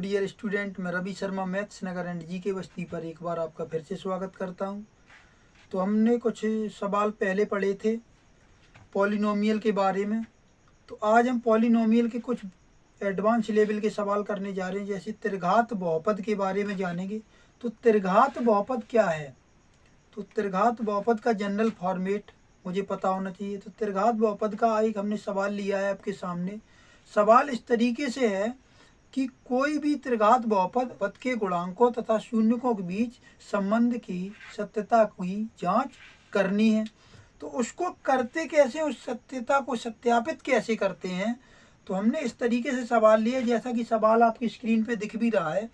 Dear student, मैं Ravi Sharma maths Nagar and G K Basti पर एक बार आपका फिर से स्वागत करता हूं। तो हमने कुछ सवाल पहले पढ़े थे पॉलिनोमियल के बारे में। तो आज हम पॉलिनोमियल के कुछ एडवांस लेवल के सवाल करने जा रहे हैं। जैसे त्रिघात बहुपद के बारे में जानेंगे। तो त्रिघात बहुपद क्या है? तो त्रिघात बहुपद का जनरल फॉर्मेट मुझे पता होना चाहिए। तो त्रिघात बहुपद का एक हमने सवाल लिया है आपके सामने। सवाल इस तरीके से है कि कोई भी त्रिघात बहुपद पद के गुणांकों तथा शून्यकों के बीच संबंध की सत्यता की जांच करनी है। तो उसको करते कैसे, उस सत्यता को सत्यापित कैसे करते हैं? तो हमने इस तरीके से सवाल लिया, जैसा कि सवाल आपकी स्क्रीन पे दिख भी रहा है।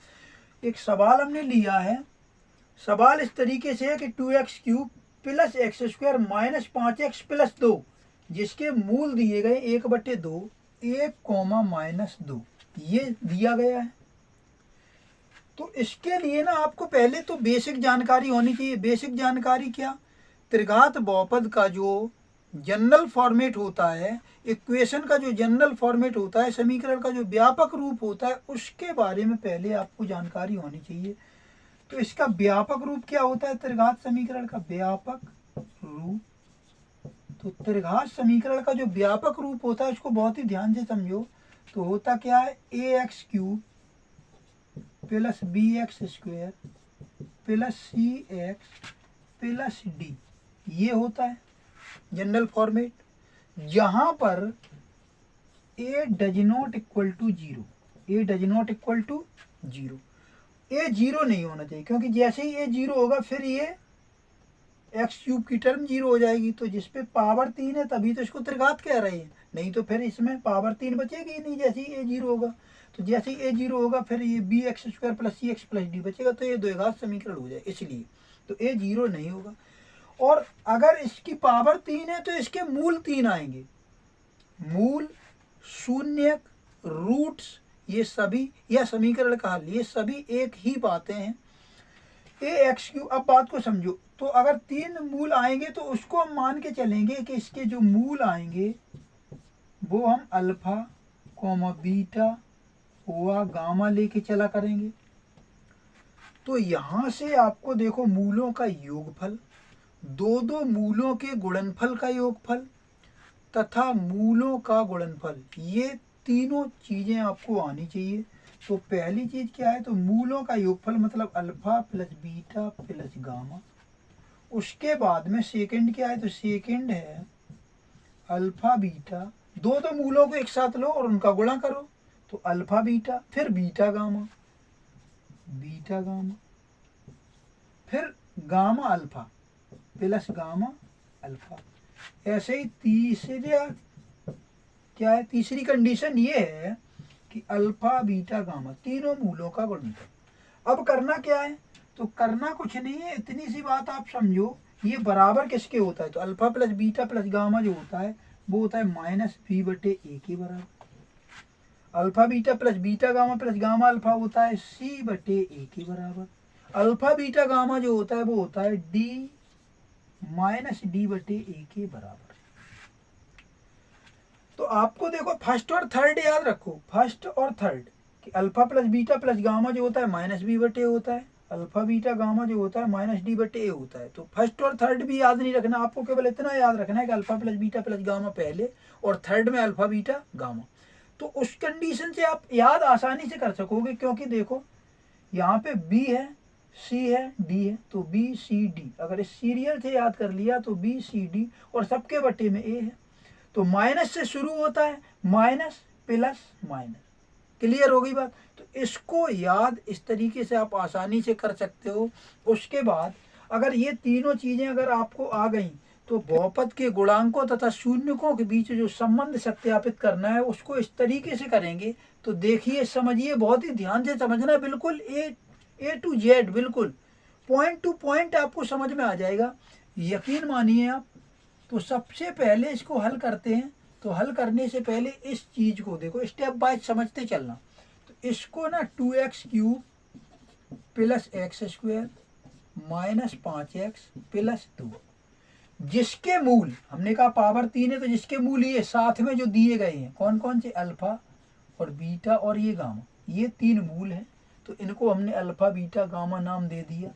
एक सवाल हमने लिया है। सवाल इस तरीके से है कि 2x³ plus x² minus 5x plus 2 जिसके मूल दिए गए 1/2 1, -2 ये दिया गया है। तो इसके लिए ना आपको पहले तो बेसिक जानकारी होनी चाहिए। बेसिक जानकारी क्या? त्रिघात बहुपद का जो जनरल फॉर्मेट होता है, इक्वेशन का जो जनरल फॉर्मेट होता है, समीकरण का जो व्यापक रूप होता है, उसके बारे में पहले आपको जानकारी होनी चाहिए। तो इसका व्यापक रूप क्या होता है? त्रिघात समीकरण का व्यापक रूप। तो त्रिघात समीकरण का जो व्यापक रूप होता है उसको बहुत ही ध्यान से समझो। तो होता क्या है? ax³ plus bx² plus cx plus d, ये होता है जनरल फॉर्मेट। जहां पर a does not equal to 0, a does not equal to 0, a 0 नहीं होना चाहिए, क्योंकि जैसे ही a 0 होगा फिर ये x³ की टर्म 0 हो जाएगी। तो जिसपे पावर 3 है तभी तो इसको त्रिघात कह रहे हैं, नहीं तो फिर इसमें पावर 3 बचेगी ही नहीं जैसे ही a 0 होगा। तो जैसे ही a 0 होगा फिर ये bx² plus cx plus d बचेगा, तो ये द्विघात समीकरण हो जाए, इसलिए तो a 0 नहीं होगा। और अगर इसकी पावर 3 है तो इसके मूल 3 आएंगे। मूल, शून्यक, रूट्स, ये सभी, यह समीकरण का हल, ये सभी एक ही बातें हैं। ax³, अब बात को समझो। तो अगर 3 मूल आएंगे तो उसको हम मान के चलेंगे कि इसके जो मूल आएंगे वो हम अल्फा, बीटा व गामा लेके चला करेंगे। तो यहां से आपको देखो मूलों का योगफल, दो मूलों के गुणनफल का योगफल तथा मूलों का गुणनफल, ये तीनों चीजें आपको आनी चाहिए। तो पहली चीज क्या है? तो मूलों का योगफल मतलब alpha plus beta plus gamma. उसके बाद में सेकंड क्या है? तो सेकंड है अल्फा बीटा, दो मूलों को एक साथ लो और उनका गुणा करो, तो अल्फा बीटा, फिर बीटा गामा, बीटा गामा, फिर gamma alpha plus gamma alpha. ऐसे ही तीसरा क्या है? तीसरी कंडीशन ये है कि अल्फा बीटा गामा तीनों मूलों का गुणनफल। अब करना क्या है? तो करना कुछ नहीं है, इतनी सी बात आप समझो। ये बराबर किसके होता है? तो alpha plus beta plus gamma जो होता है वो होता है -b/a के बराबर। Alpha beta plus beta gamma plus gamma alpha होता है c/a के बराबर। अल्फा बीटा गामा जो होता है वो होता है d -d/a के बराबर। तो आपको देखो फर्स्ट और थर्ड याद रखो, फर्स्ट और थर्ड, कि alpha plus beta plus gamma जो होता है -b/a होता है, अल्फा बीटा गामा जो होता है -d/a होता है। तो फर्स्ट और थर्ड भी याद नहीं रखना, आपको केवल इतना याद रखना है कि alpha plus beta plus gamma पहले और थर्ड में अल्फा बीटा गामा। तो उस कंडीशन से आप याद आसानी से कर सकोगे, क्योंकि देखो यहाँ पे b है, c है, d है, तो b c d, अगर इस सीरियल से याद कर लिया तो b c d और सबके बटे में a है। तो माइनस से शुरू होता है, माइनस प्लस माइनस, क्लियर हो गई बात? तो इसको याद इस तरीके से आप आसानी से कर सकते हो। उसके बाद अगर ये तीनों चीजें अगर आपको आ गई तो बहुपद के गुणांकों तथा शून्यकों के बीच जो संबंध सत्यापित करना है उसको इस तरीके से करेंगे। तो देखिए, समझिए, बहुत ही ध्यान से समझना, बिल्कुल ए टू जेड, बिल्कुल पॉइंट टू पॉइंट आपको समझ में आ जाएगा, यकीन मानिए आप। तो सबसे पहले इसको हल करते हैं। तो हल करने से पहले इस चीज को देखो, स्टेप बाय समझते चलना। तो इसको ना 2x³ plus x² minus 5x plus 2, जिसके मूल, हमने कहा पावर 3 है तो जिसके मूल ये साथ में जो दिए गए हैं, कौन कौन से? अल्फा और बीटा और ये गामा, ये 3 मूल हैं, तो इनको हमने अल्फा बीटा गामा नाम दे दिया।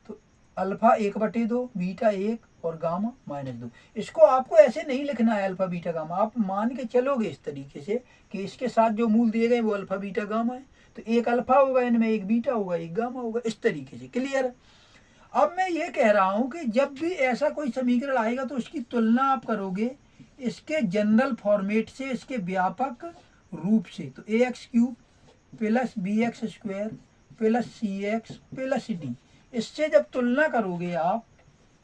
तो अल्फा 1/2, बीटा 1 और गामा -2। इसको आपको ऐसे नहीं लिखना है अल्फा बीटा गामा, आप मान के चलोगे इस तरीके से कि इसके साथ जो मूल दिए गए वो अल्फा बीटा गामा है, तो एक अल्फा होगा इनमें, एक बीटा होगा, एक गामा होगा, इस तरीके से। क्लियर है? अब मैं ये कह रहा हूं कि जब भी ऐसा कोई समीकरण आएगा तो उसकी तुलना आप करोगे इसके जनरल फॉर्मेट से, इसके व्यापक रूप से। तो ax³ plus bx² plus cx plus d, इससे जब तुलना करोगे आप,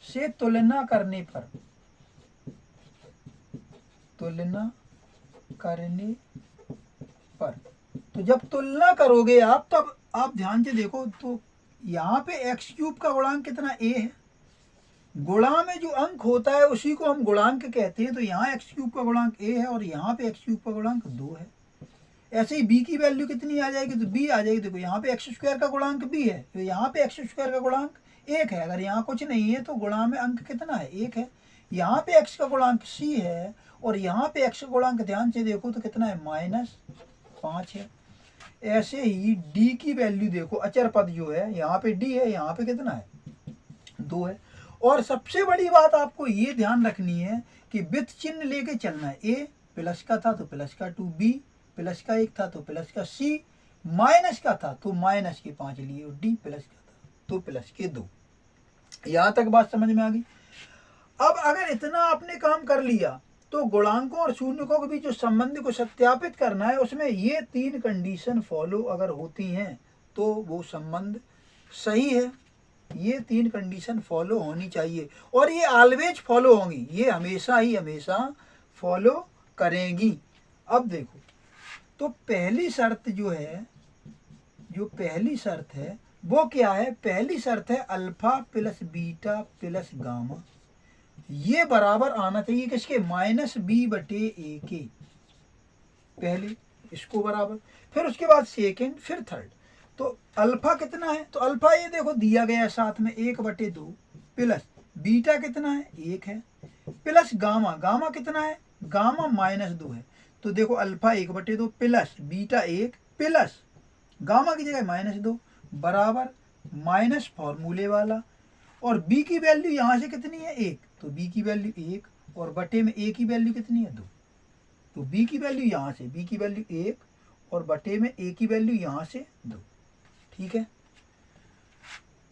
से तुलना करने पर तो जब तुलना करोगे आप, तब आप ध्यान से देखो, तो यहाँ पे x³ का गुणांक कितना a है, गुणा में जो अंक होता है उसी को हम गुणांक कहते हैं। तो यहाँ x³ का गुणांक a है और यहाँ पे x³ का गुणांक 2 है। ऐसे ही b की वैल्यू कितनी आ जाएगी, तो b आ जाएगी। देखो यहाँ पे x² का गुणांक b है, तो यहाँ पे x² का गुणांक 1 है। अगर यहाँ कुछ नहीं है तो गुणा में अंक कितना है, 1 है। यहाँ पे x का गुणांक c है और यहाँ पे x का गुणांक ध्यान से देखो तो कितना है, -5 है। ऐसे ही d की वैल्यू देखो, अचर पद जो है, यहाँ पे d है, यहाँ पे कितना है, 2 है। और सबसे बड़ी बात आपको ये ध्यान रखनी है कि विथ चिन्ह लेके चलना है। a प्लस का था तो प्लस का 2, b प्लस का 1 था तो प्लस का, c माइनस का था तो माइनस के 5 लिए, और d प्लस का था तो प्लस के 2। यहाँ तक बात समझ में आ गई? अब अगर इतना आपने काम कर लिया तो गुणांकों और शून्यकों के बीच जो संबंध को सत्यापित करना है, उसमें ये 3 कंडीशन फॉलो अगर होती हैं तो वो संबंध सही है। ये 3 कंडीशन फॉलो होनी चाहिए और ये ऑलवेज फॉलो होंगी, ये हमेशा ही हमेशा फॉलो करेंगी। अब देखो, तो पहली शर्त जो है, पहली शर्त है वो क्या है? पहली शर्त है alpha plus beta plus gamma, ये बराबर आना चाहिए किसके, -b/a के। पहले इसको बराबर, फिर उसके बाद सेकेंड, फिर थर्ड। तो अल्फा कितना है, तो अल्फा ये देखो दिया गया है साथ में 1/2, प्लस बीटा कितना है, 1 है, प्लस गामा, गामा कितना है, गामा -2 है। तो देखो alpha 1/2 plus beta 1 plus gamma की जगह -2 बराबर माइनस फॉर्मूले वाला, और b की वैल्यू यहाँ से कितनी है, 1, तो b की वैल्यू 1 और बटे में a की वैल्यू कितनी है, 2। तो b की वैल्यू यहाँ से, b की वैल्यू 1 और बटे में a की वैल्यू यहाँ से 2। ठीक है,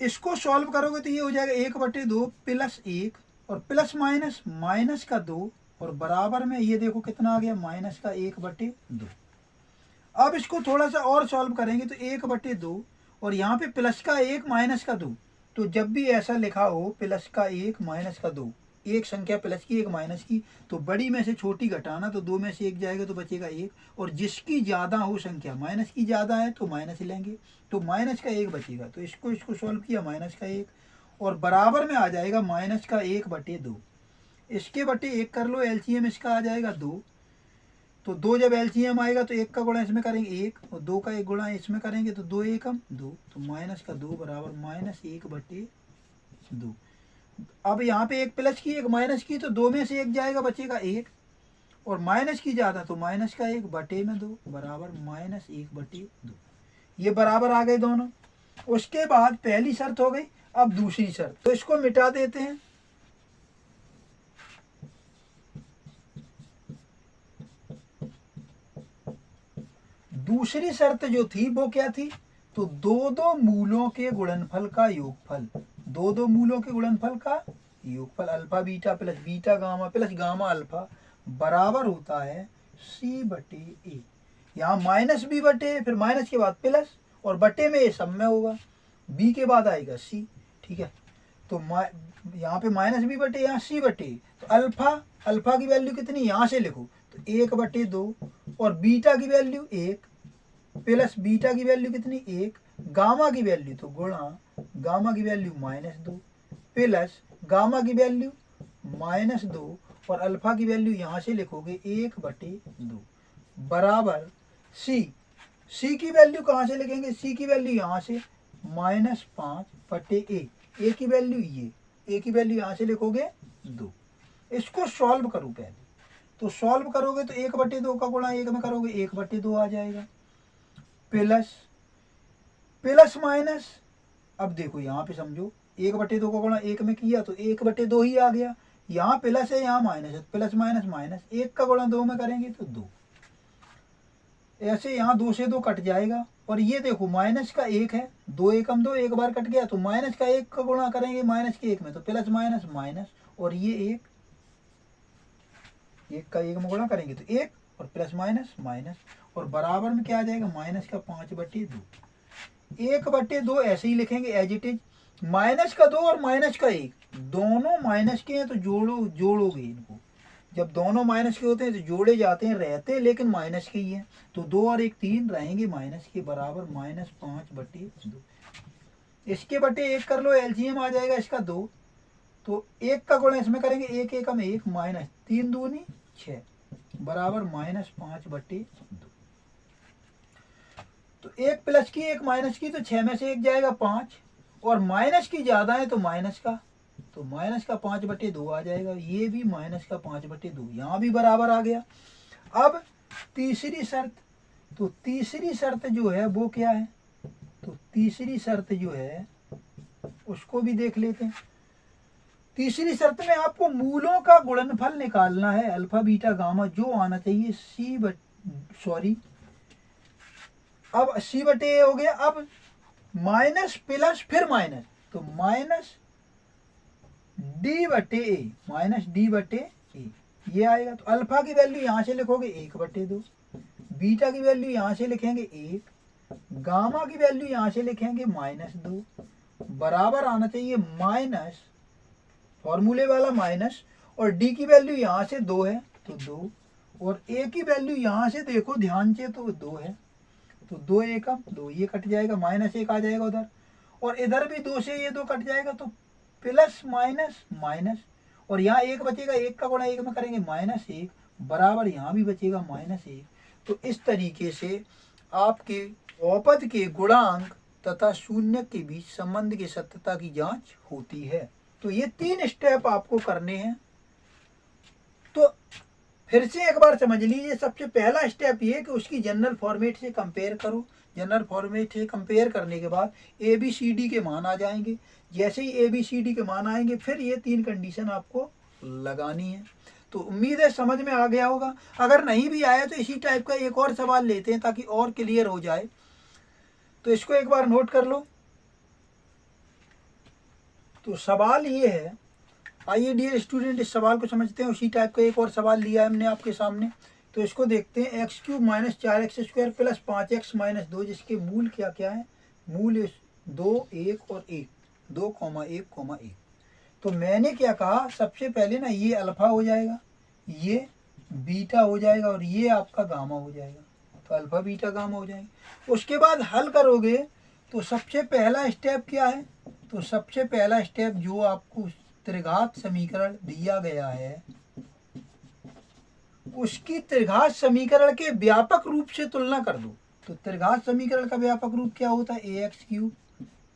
इसको सॉल्व करोगे तो ये हो जाएगा 1/2 प्लस 1 और प्लस माइनस माइनस का 2 और बराबर में ये देखो कितना आ गया, माइनस का 1/2। अब इसको थोड़ा सा और सॉल्व करेंगे तो 1/2 और यहाँ पे प्लस का 1 माइनस का 2। तो जब भी ऐसा लिखा हो प्लस का 1 माइनस का 2, एक संख्या प्लस की एक माइनस की, तो बड़ी में से छोटी घटाना, तो 2 में से 1 जाएगा तो बचेगा 1, और जिसकी ज़्यादा हो संख्या, माइनस की ज़्यादा है तो माइनस लेंगे, तो माइनस का 1 बचेगा। तो इसको सॉल्व किया, माइनस का 1 और बराबर में आ जाएगा माइनस का 1/2। इसके बटे 1 कर लो, एलसीएम इसका आ जाएगा 2। तो 2 जब एलसीएम आएगा तो 1 का गुणा इसमें करेंगे 1 और 2 का 1 गुणा इसमें करेंगे तो 2 एकम 2, तो माइनस का 2 बराबर -1/2। अब यहाँ पे 1 प्लस की 1 माइनस की, तो 2 में से 1 जाएगा बचेगा 1, और माइनस की ज़्यादा तो माइनस का 1 बटे में 2 बराबर -1/2। ये बराबर आ गए दोनों। उसके बाद पहली शर्त हो गई। अब दूसरी शर्त, तो इसको मिटा देते हैं। दूसरी शर्त जो थी वो क्या थी, तो दो मूलों के गुणनफल का योगफल, दो मूलों के गुणनफल का योगफल alpha beta plus beta gamma plus gamma alpha बराबर होता है c/a। यहाँ -b/a, फिर माइनस के बाद प्लस और बटे में ये सब में होगा, b के बाद आएगा c। ठीक है, तो यहाँ पे -b/a, यहाँ c/a। तो अल्फा की वैल्यू कितनी, यहाँ से लिखो तो 1/2 और बीटा की वैल्यू 1 प्लस बीटा की वैल्यू कितनी, 1, गामा की वैल्यू तो गुणा गामा की वैल्यू -2 प्लस गामा की वैल्यू -2 और अल्फा की वैल्यू यहाँ से लिखोगे 1/2 बराबर c की वैल्यू कहाँ से लिखेंगे, c की वैल्यू यहाँ से -5/a, a की वैल्यू ये, a की वैल्यू यहाँ से लिखोगे 2। इसको सॉल्व करो पहले, तो सॉल्व करोगे तो 1/2 का गुणा 1 में करोगे 1/2 आ जाएगा, प्लस प्लस माइनस, अब देखो यहाँ पे समझो 1/2 का गुणा 1 में किया तो 1/2 ही आ गया, यहाँ प्लस है यहाँ माइनस है, प्लस माइनस माइनस, 1 का गुणा 2 में करेंगे तो 2, ऐसे यहाँ 2 से 2 कट जाएगा। और ये देखो माइनस का 1 है, 2 एकम 2, एक बार कट गया, तो माइनस का 1 का गुणा करेंगे माइनस के 1 में तो प्लस माइनस माइनस, और ये 1 का 1 में गुणा करेंगे तो 1 और प्लस माइनस माइनस, और बराबर में क्या आ जाएगा माइनस का 5/2, 1/2 ऐसे ही लिखेंगे एज इट इज। माइनस का 2 और माइनस का 1 दोनों माइनस के हैं तो जोड़ोगे इनको, जब दोनों माइनस के होते हैं तो जोड़े जाते हैं, रहते हैं लेकिन माइनस के ही हैं, तो 2 और 1 3 रहेंगे माइनस के, बराबर -5/2। इसके बटे 1 कर लो, एलसीएम आ जाएगा इसका 2, तो 1 का गुणा इसमें करेंगे 1 एकम 1 माइनस 3 दूनी 6 बराबर -5/2। तो 1 प्लस की 1 माइनस की, तो 6 में से 1 जाएगा 5, और माइनस की ज्यादा है तो माइनस का, तो माइनस का 5/2 आ जाएगा, ये भी माइनस का 5/2, यहाँ भी बराबर आ गया। अब तीसरी शर्त, तो तीसरी शर्त जो है वो क्या है, तो तीसरी शर्त जो है उसको भी देख लेते हैं। तीसरी शर्त में आपको मूलों का गुणनफल निकालना है, अल्फा बीटा गामा जो आना चाहिए अब C/A हो गया। अब माइनस प्लस फिर माइनस, तो माइनस D/A, माइनस D/A ये आएगा। तो अल्फा की वैल्यू यहाँ से लिखोगे 1/2, बीटा की वैल्यू यहाँ से लिखेंगे 1, गामा की वैल्यू यहाँ से लिखेंगे -2, बराबर आना चाहिए माइनस, फॉर्मूले वाला माइनस, और डी की वैल्यू यहाँ से 2 है तो 2, और ए की वैल्यू यहाँ से देखो ध्यान से तो 2 है, तो 2 एकम 2, ये कट जाएगा, -1 आ जाएगा उधर, और इधर भी 2 से ये 2 कट जाएगा, तो प्लस माइनस माइनस, और यहाँ 1 बचेगा, 1 का गुणा 1 में करेंगे -1 बराबर यहाँ भी बचेगा -1। तो इस तरीके से आपके बहुपद के गुणांक तथा शून्य के बीच संबंध की सत्यता की जांच होती है। तो ये 3 स्टेप आपको करने हैं। तो फिर से एक बार समझ लीजिए, सबसे पहला स्टेप ये कि उसकी जनरल फॉर्मेट से कंपेयर करो, जनरल फॉर्मेट से कंपेयर करने के बाद ABCD के मान आ जाएंगे, जैसे ही ABCD के मान आएंगे फिर ये 3 कंडीशन आपको लगानी है। तो उम्मीद है समझ में आ गया होगा, अगर नहीं भी आया तो इसी टाइप का एक और सवाल लेते हैं ताकि और क्लियर हो जाए। तो इसको एक बार नोट कर लो। तो सवाल ये है, आइए डियर स्टूडेंट इस सवाल को समझते हैं। उसी टाइप का एक और सवाल लिया है हमने आपके सामने, तो इसको देखते हैं। x³ - 4x² + 5x - 2, जिसके मूल क्या क्या है, मूल 2 1 और 1, 2,1,1। तो मैंने क्या कहा, सबसे पहले ना ये अल्फा हो जाएगा, ये बीटा हो जाएगा, और ये आपका गामा हो जाएगा, तो अल्फा बीटा गामा हो जाएगा। उसके बाद हल करोगे तो सबसे पहला स्टेप क्या है, तो सबसे पहला स्टेप जो आपको त्रिघात समीकरण दिया गया है उसकी त्रिघात समीकरण के व्यापक रूप से तुलना कर दो। तो त्रिघात समीकरण का व्यापक रूप क्या होता है, ax³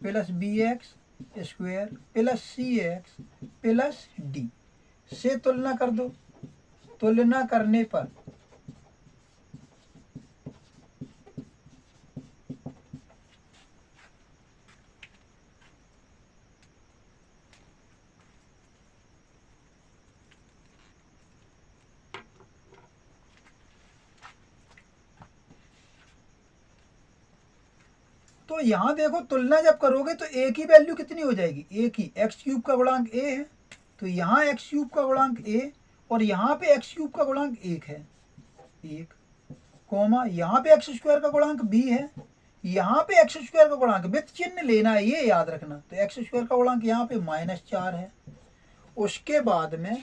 + bx² + cx + d से तुलना कर दो। तुलना करने पर तो यहाँ देखो तुलना जब करोगे तो a की वैल्यू कितनी हो जाएगी, a की, x³ का गुणांक a है, तो यहाँ x³ का गुणांक a, और यहाँ पे x³ का गुणांक 1 है, 1 कॉमा, यहाँ पे x² का गुणांक b है, यहाँ पे x² का गुणांक विथ चिन्ह लेना है, ये याद रखना। तो x² का गुणांक यहाँ पे -4 है। उसके बाद में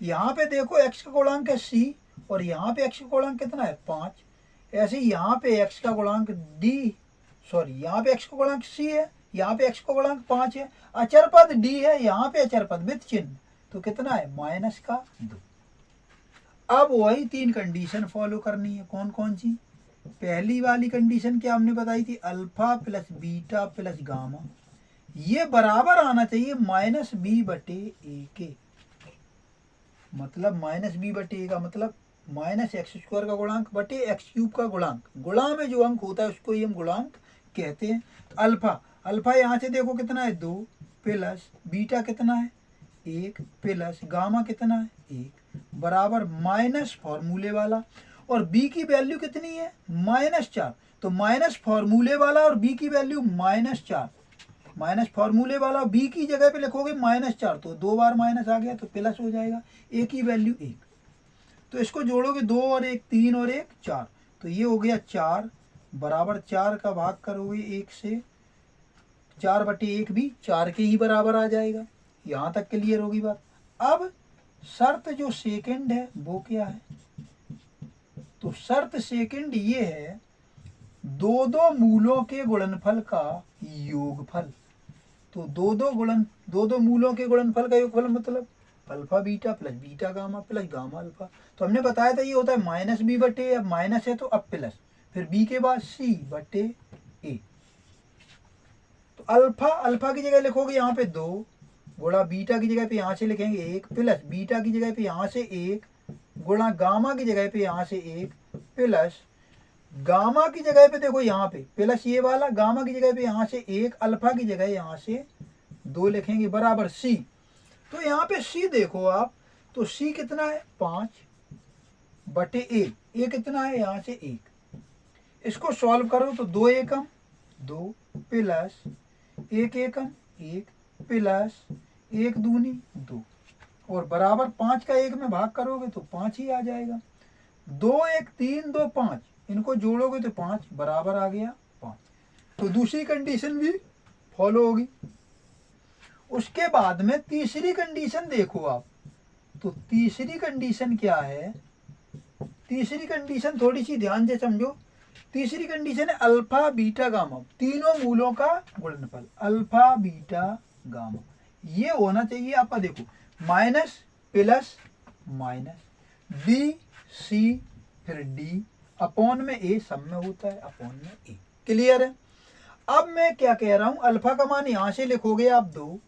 यहाँ पे देखो x का गुणांक है c, और यहाँ पे x का गुणांक कितना है 5। ऐसे यहाँ पे x का गुणांक यहाँ पे x का गुणांक c है, यहाँ पे x का गुणांक 5 है, अचर पद d है, यहाँ पे अचर पद विथ चिन्ह, तो कितना है -2। अब वही 3 कंडीशन फॉलो करनी है। कौन कौन सी, पहली वाली कंडीशन क्या हमने बताई थी, alpha plus beta plus gamma ये बराबर आना चाहिए -b/a के, मतलब -b/a का मतलब माइनस एक्स स्क्वायर का गुणांक बटे एक्स क्यूब का गुणांक। गुणा में जो अंक होता है उसको ही हम गुणांक कहते हैं। तो अल्फा, अल्फा यहाँ से देखो कितना है 2 प्लस बीटा कितना है 1 प्लस गामा कितना है 1 बराबर माइनस फॉर्मूले वाला, और बी की वैल्यू कितनी है -4। तो माइनस फॉर्मूले वाला और बी की वैल्यू -4, माइनस फॉर्मूले वाला बी की जगह पे लिखोगे -4, तो 2 बार माइनस आ गया तो प्लस हो जाएगा। ए की वैल्यू 1, तो इसको जोड़ोगे 2 और 1 3 और 1 4, तो ये हो गया 4 बराबर 4 का भाग करोगे 1 से, 4 बटे 1 भी 4 के ही बराबर आ जाएगा। यहाँ तक क्लियर होगी बात। अब शर्त जो सेकंड है वो क्या है, तो शर्त सेकंड ये है दो मूलों के गुणनफल का योगफल। तो दो मूलों के गुणनफल का योगफल मतलब alpha beta plus beta gamma plus gamma alpha. तो हमने बताया था ये होता है माइनस बी बटे, अब माइनस है तो अब प्लस, फिर बी के बाद सी बटे ए। तो अल्फा, अल्फा की जगह लिखोगे यहाँ पे 2 गुणा बीटा की जगह पे यहाँ से लिखेंगे 1 प्लस बीटा की जगह पे यहाँ से 1 गुणा गामा की जगह पे यहाँ से 1 प्लस गामा की जगह पे देखो यहाँ पे प्लस ये वाला, गामा की जगह पे यहाँ से 1, अल्फा की जगह यहाँ से 2 लिखेंगे बराबर सी। तो यहाँ पे सी देखो आप, तो सी कितना है 5 बटे ए कितना है यहाँ से 1। इसको सॉल्व करो तो 2 एकम 2 प्लस 1 एकम 1 प्लस 1 दूनी 2 और बराबर 5 का 1 में भाग करोगे तो 5 ही आ जाएगा। 2 1 3 2 5, इनको जोड़ोगे तो 5 बराबर आ गया 5। तो दूसरी कंडीशन भी फॉलो होगी। उसके बाद में तीसरी कंडीशन देखो आप, तो तीसरी कंडीशन क्या है, तीसरी कंडीशन थोड़ी सी ध्यान से समझो। तीसरी कंडीशन है अल्फा बीटा गामा, तीनों मूलों का गुणनफल अल्फा बीटा गामा, ये होना चाहिए आपका। देखो minus plus minus B C फिर डी अपॉन में ए, सब में होता है अपॉन में ए। क्लियर है। अब मैं क्या कह रहा हूं, अल्फा का मान यहां से लिखोगे आप 2,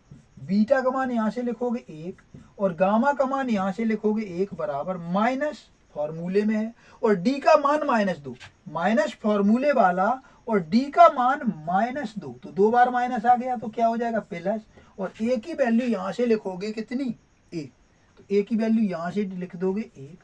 बीटा का मान यहां से लिखोगे 1 और गामा का मान यहां से लिखोगे 1 बराबर माइनस फॉर्मूले में है और डी का मान -2, माइनस फॉर्मूले वाला और डी का मान -2, तो 2 बार माइनस आ गया तो क्या हो जाएगा प्लस, और ए की वैल्यू यहां से लिखोगे कितनी 1, तो ए की वैल्यू यहां से लिख दोगे 1,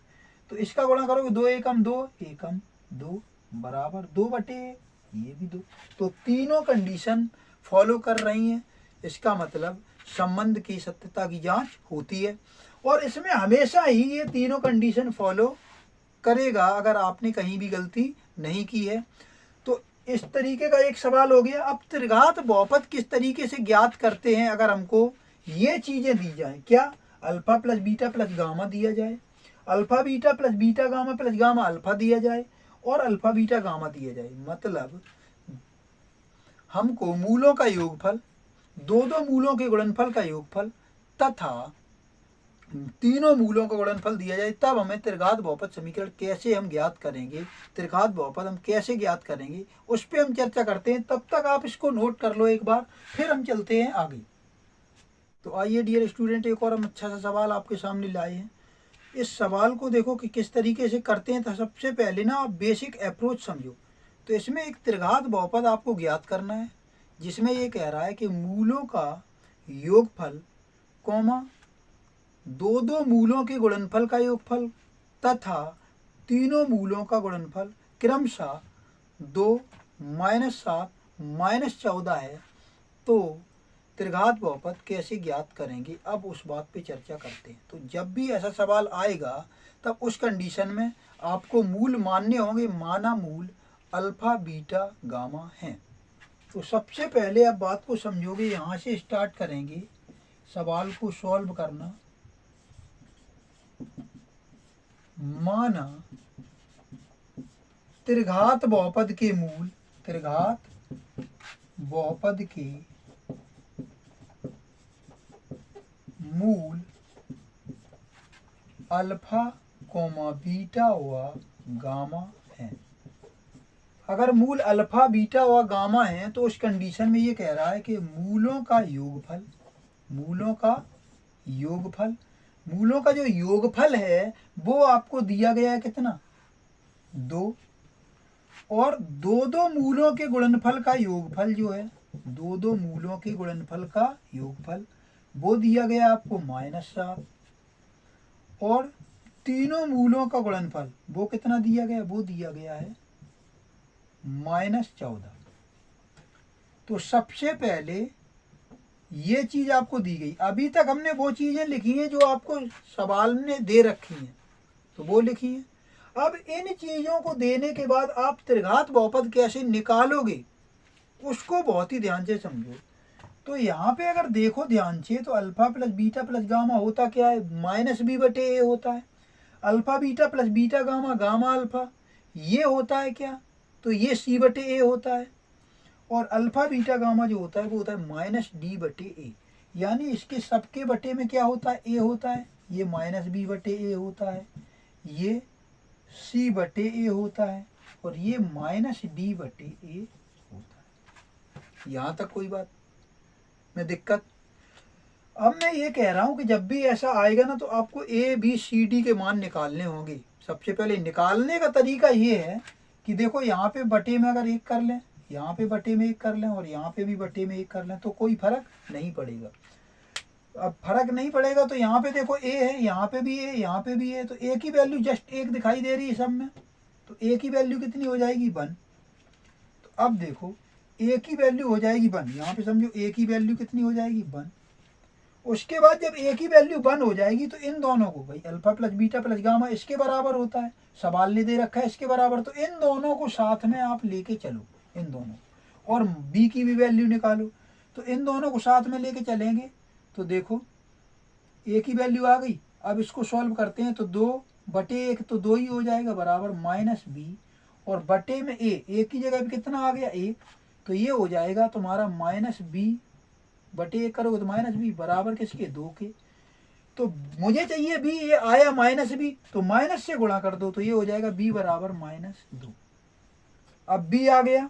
तो इसका गुणा करोगे 2 एकम 2 एकम 2 बराबर 2 बटे ये भी 2। तो तीनों कंडीशन फॉलो कर रही हैं, इसका मतलब संबंध की सत्यता की जांच होती है और इसमें हमेशा ही ये तीनों कंडीशन फॉलो करेगा अगर आपने कहीं भी गलती नहीं की है। तो इस तरीके का एक सवाल हो गया। अब त्रिघात बहुपद किस तरीके से ज्ञात करते हैं, अगर हमको ये चीज़ें दी जाएं, क्या alpha plus beta plus gamma दिया जाए, alpha beta plus beta gamma plus gamma alpha दिया जाए और अल्फा बीटा गामा दिया जाए, मतलब हमको मूलों का योगफल, दो मूलों के गुणनफल का योगफल तथा तीनों मूलों का गुणनफल दिया जाए, तब हमें त्रिघात बहुपद समीकरण कैसे हम ज्ञात करेंगे, त्रिघात बहुपद हम कैसे ज्ञात करेंगे, उस पर हम चर्चा करते हैं। तब तक आप इसको नोट कर लो एक बार, फिर हम चलते हैं आगे। तो आइए डियर स्टूडेंट, एक और हम अच्छा सा सवाल आपके सामने लाए हैं। इस सवाल को देखो कि किस तरीके से करते हैं। तो सबसे पहले ना आप बेसिक अप्रोच समझो। तो इसमें एक त्रिघात बहुपद आपको ज्ञात करना है जिसमें ये कह रहा है कि मूलों का योगफल कॉमा दो मूलों के गुणनफल का योगफल तथा तीनों मूलों का गुणनफल क्रमशः 2 -7 -14 है। तो त्रिघात बहुपद कैसे ज्ञात करेंगे, अब उस बात पे चर्चा करते हैं। तो जब भी ऐसा सवाल आएगा तब उस कंडीशन में आपको मूल मानने होंगे, माना मूल अल्फा बीटा गामा हैं। तो सबसे पहले आप बात को समझोगे, यहाँ से स्टार्ट करेंगे सवाल को सॉल्व करना। माना त्रिघात बहुपद के मूल, त्रिघात बहुपद के मूल अल्फा कोमा बीटा व गामा है। अगर मूल अल्फा बीटा व गामा है तो उस कंडीशन में ये कह रहा है कि मूलों का योगफल, मूलों का योगफल मूलों का जो योगफल है वो आपको दिया गया है कितना, 2। और दो मूलों के गुणनफल का योगफल जो है, दो मूलों के गुणनफल का योगफल वो दिया गया आपको -7। और तीनों मूलों का गुणनफल वो कितना दिया गया, वो दिया गया है -14। तो सबसे पहले ये चीज आपको दी गई। अभी तक हमने वो चीजें लिखी हैं जो आपको सवाल में दे रखी हैं, तो वो लिखी है। अब इन चीजों को देने के बाद आप त्रिघात बहुपद कैसे निकालोगे उसको बहुत ही ध्यान से समझो। तो यहाँ पे अगर देखो ध्यान से, तो alpha plus beta plus gamma होता क्या है, -b/a होता है। Alpha beta plus beta gamma, gamma alpha, ये होता है क्या, तो ये c/a होता है। और अल्फा बीटा गामा जो होता है वो होता है -d/a, यानी इसके सबके बटे में क्या होता है, a होता है। ये -b/a होता है, ये c/a होता है, और ये -d/a होता है। यहाँ तक कोई बात में दिक्कत? अब मैं ये कह रहा हूँ कि जब भी ऐसा आएगा ना, तो आपको a b c d के मान निकालने होंगे। सबसे पहले निकालने का तरीका ये है कि देखो यहाँ पे बटे में अगर 1 कर लें, यहाँ पे बटे में 1 कर लें, और यहाँ पे भी बटे में 1 कर लें, तो कोई फर्क नहीं पड़ेगा। अब फर्क नहीं पड़ेगा तो यहाँ पे देखो a है, यहाँ पे भी a, यहाँ पे भी a, तो a की वैल्यू जस्ट 1 दिखाई दे रही है सब में, तो a की वैल्यू कितनी हो जाएगी, 1। तो अब देखो a की वैल्यू हो जाएगी 1, यहाँ पे समझो a की वैल्यू कितनी हो जाएगी, 1। उसके बाद जब a की वैल्यू 1 हो जाएगी तो इन दोनों को, भाई alpha plus beta plus gamma इसके बराबर होता है, सवाल ने दे रखा है इसके बराबर, तो इन दोनों को साथ में आप लेके चलो, इन दोनों, और b की भी वैल्यू निकालो। तो इन दोनों को साथ में लेके चलेंगे तो देखो a की वैल्यू आ गई। अब इसको सॉल्व करते हैं तो 2/1 तो 2 ही हो जाएगा, बराबर -b, और बटे में a की जगह पे कितना आ गया, 1, तो ये हो जाएगा तुम्हारा -b/1 करोगे तो -b, बराबर किसके, 2 के। तो मुझे चाहिए b, ये आया -b, तो माइनस से गुणा कर दो, तो ये हो जाएगा b बराबर -2। अब b आ गया।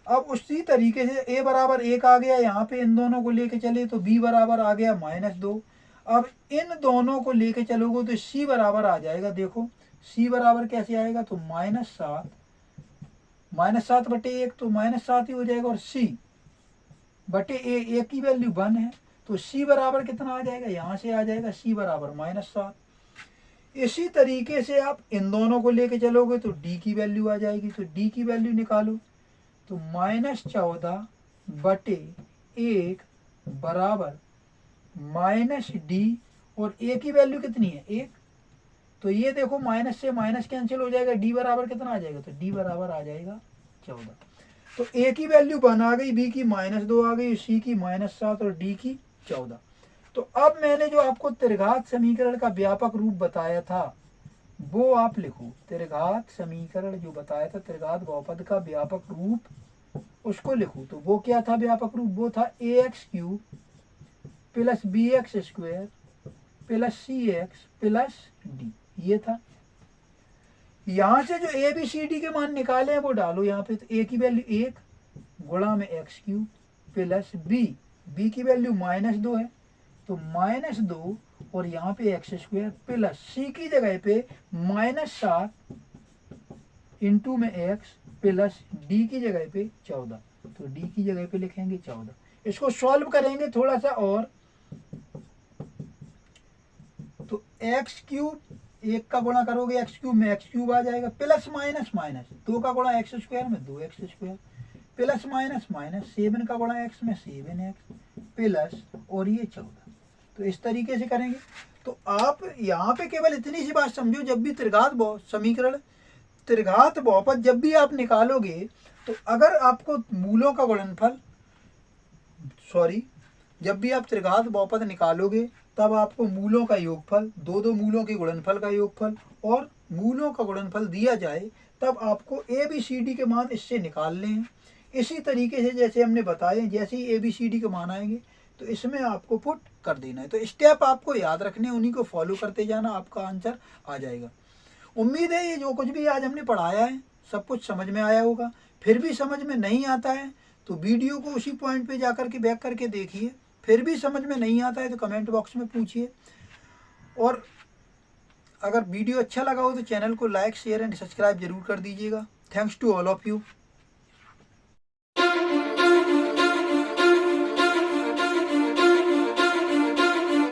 अब उसी तरीके से a बराबर 1 आ गया, यहाँ पे इन दोनों को लेके चले तो b बराबर आ गया -2। अब इन दोनों को लेके चलोगे तो c बराबर आ जाएगा। देखो c बराबर कैसे आएगा, तो -7, -7/1 तो -7 ही हो जाएगा, और c बटे a की वैल्यू 1 है, तो c बराबर कितना आ जाएगा, यहाँ से आ जाएगा c बराबर -7। इसी तरीके से आप इन दोनों को लेके चलोगे तो d की वैल्यू आ जाएगी, तो d की वैल्यू निकालो, तो -14/1 बराबर -d, और a की वैल्यू कितनी है, 1, तो ये देखो माइनस से माइनस कैंसिल हो जाएगा, d बराबर कितना आ जाएगा, तो d बराबर आ जाएगा 14। तो a की वैल्यू 1 आ गई, b की -2 आ गई, c की -7 और d की 14। तो अब मैंने जो आपको त्रिघात समीकरण का व्यापक रूप बताया था वो आप लिखो। त्रिघात समीकरण जो बताया था, त्रिघात बहुपद का व्यापक रूप, उसको लिखो। तो वो क्या था व्यापक रूप, वो था ax³ + bx² + cx + d, ये था। यहाँ से जो a b c d के मान निकाले हैं वो डालो यहाँ पे। तो a की वैल्यू 1 गुणा में x³ + b की वैल्यू -2 है, तो -2, और यहाँ पे x² + c की जगह पे -7 इंटू में x + d की जगह पे 14, तो d की जगह पे लिखेंगे 14। इसको सॉल्व करेंगे थोड़ा सा और, तो x³ 1 का गुणा करोगे x³ में x³ आ जाएगा, प्लस माइनस माइनस 2 का गुणा x² में 2x², प्लस माइनस माइनस 7 का गुणा x में 7x, प्लस और ये 14। तो इस तरीके से करेंगे। तो आप यहाँ पे केवल इतनी सी बात समझो, जब भी त्रिघात समीकरण, त्रिघात बहुपद जब भी आप निकालोगे, तो अगर आपको मूलों का गुणनफल, जब भी आप त्रिघात बहुपद निकालोगे तब आपको मूलों का योगफल, दो मूलों के गुणनफल का योगफल और मूलों का गुणनफल दिया जाए, तब आपको a b c d के मान इससे निकालने हैं। इसी तरीके से जैसे हमने बताए, जैसे ही a b c d के मान आएंगे तो इसमें आपको पुट कर देना है। तो स्टेप आपको याद रखने, उन्हीं को फॉलो करते जाना, आपका आंसर आ जाएगा। उम्मीद है ये जो कुछ भी आज हमने पढ़ाया है सब कुछ समझ में आया होगा। फिर भी समझ में नहीं आता है तो वीडियो को उसी पॉइंट पे जाकर के बैक करके देखिए। फिर भी समझ में नहीं आता है तो कमेंट बॉक्स में पूछिए। और अगर वीडियो अच्छा लगा हो तो चैनल को लाइक शेयर एंड सब्सक्राइब जरूर कर दीजिएगा। Thanks to all of you.